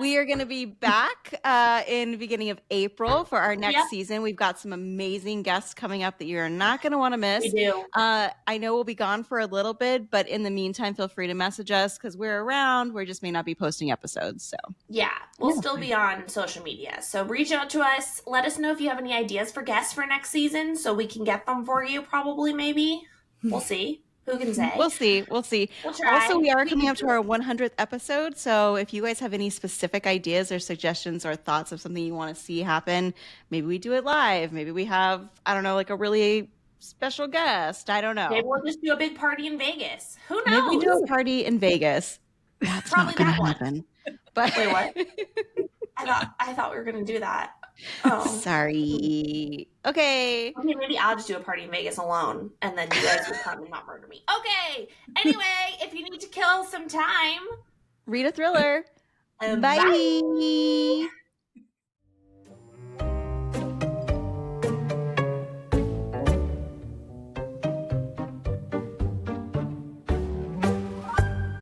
We are going to be back in the beginning of April for our next season. We've got some amazing guests coming up that you're not going to want to miss. We do. I know we'll be gone for a little bit, but in the meantime, feel free to message us because we're around. We just may not be posting episodes. So yeah, we'll still be on social media. So reach out to us. Let us know if you have any ideas for guests for next season so we can get them for you. Probably, maybe. We'll see. Who can say? We'll see. We'll try. Also, we are coming up to our 100th episode. So if you guys have any specific ideas or suggestions or thoughts of something you want to see happen, maybe we do it live. Maybe we have, I don't know, like a really special guest. I don't know. Maybe we'll just do a big party in Vegas. Who knows? Maybe we do a party in Vegas. That's probably not going to happen. But wait, what? I thought we were going to do that. Oh, sorry. Okay, maybe I'll just do a party in Vegas alone, and then you guys will come and not murder me. Okay. Anyway, if you need to kill some time, read a thriller. Bye. Bye.